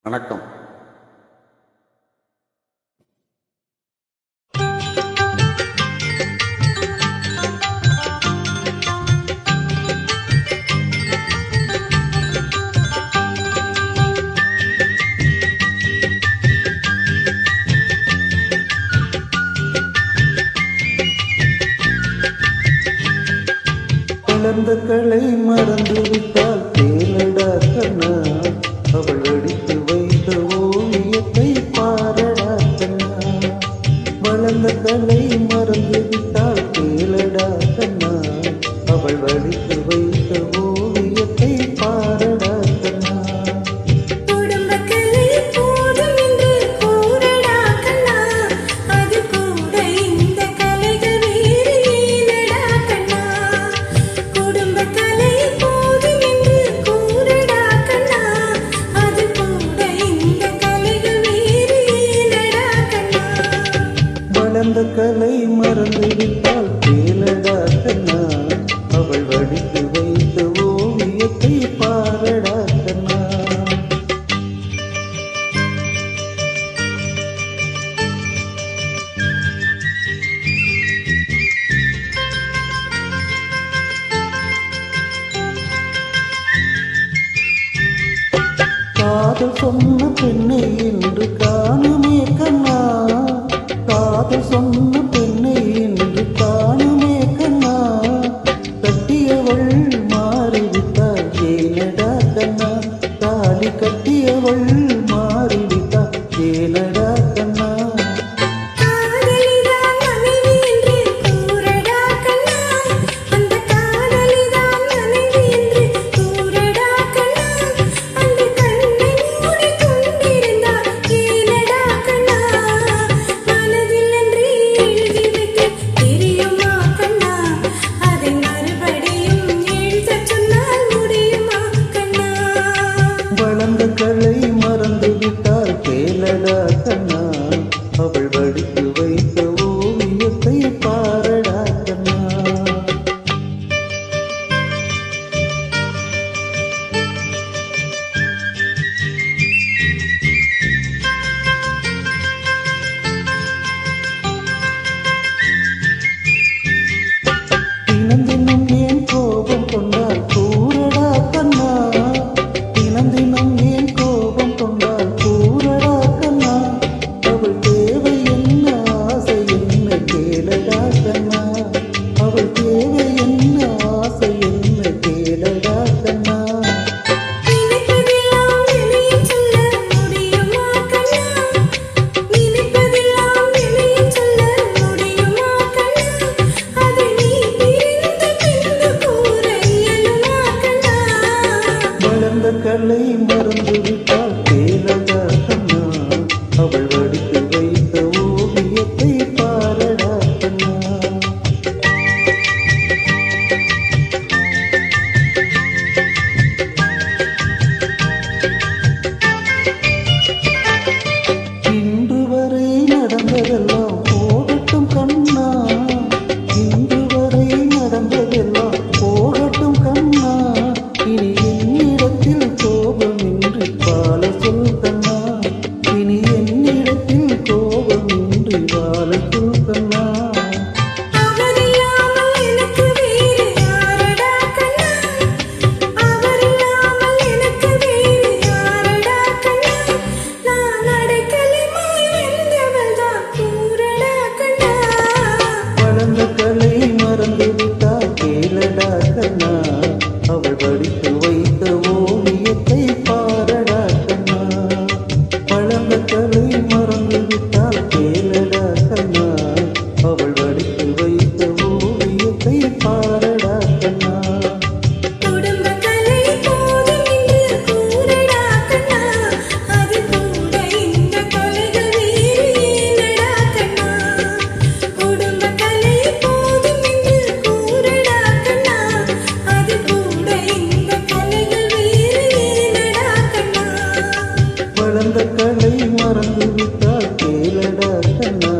வணக்கம். வளர்ந்த கலை மறந்து விட்டால் கேளடா கண்ணா, அவள் அடித்து வைத்த ஓவியத்தை பாரடா கண்ணா. வளர்ந்த கலை மறந்து விட்டால் கேளடா கண்ணா, அவள் அடித்து வைத்த ஓவியத்தை பாரடா கண்ணா. வளர்ந்த கலை மறந்து விட்டால் கேளடா கண்ணா, அவள் வடித்து வைத்த ஓவியத்தை பாரடா கண்ணா. காதல் சொன்ன பெண்ணை என்று காணுமே கண்ணா, காதல் சொன்ன பெண்ணை என்று காணுமே கண்ணா. கட்டியவள் மாறிவிட்டாள் ஏனடா கண்ணா, தாலி கட்டியவள் மாறிவிட்டாள் ஏனடா கண்ணா. வளர்ந்த கலை மறந்து விட்டால் கேளடா கண்ணா, அவள் வடித்து வைத்த ஓவியத்தை பாரடா கண்ணா. தினம் தினம் ஏன் கோபம் கொண்டால் கூறடா கண்ணா, தினம் தினம் ஏன் கோபம் கொண்டால் கூறடா கண்ணா. அவள் தேவை என்ன ஆசை என்ன கேளடா கண்ணா, அவள் தேவை என்ன ஆசை என்ன கேளடா கண்ணா. வளர்ந்த கலை மறந்து விட்டால் கேளடா கண்ணா, அவள் வடித்து வைத்த ஓவியத்தை பாரடா கண்ணா. இன்று வரை நடந்ததெல்லாம் போகட்டும் கண்ணா, இன்று வரை நடந்ததெல்லாம் போகட்டும் கண்ணா. இனி என்னிடத்தில் கோபமின்றி வாழ சொல் கண்ணா, இனி என்னிடத்தில் கோபமின்றி வாழ சொல் கண்ணா. வளர்ந்த கலை மறந்து விட்டால் கேளடா கண்ணா, அவள் வடித்து வைத்த ஓவியத்தை பாரடா கண்ணா. வளர்ந்த கலை மறந்து விட்டால் கேளடா கண்ணா, அவள் வடித்து வைத்த ஓவியத்தை பாரடா கண்ணா. வளர்ந்த கலை மறந்து விட்டால் கேளடா கண்ணா,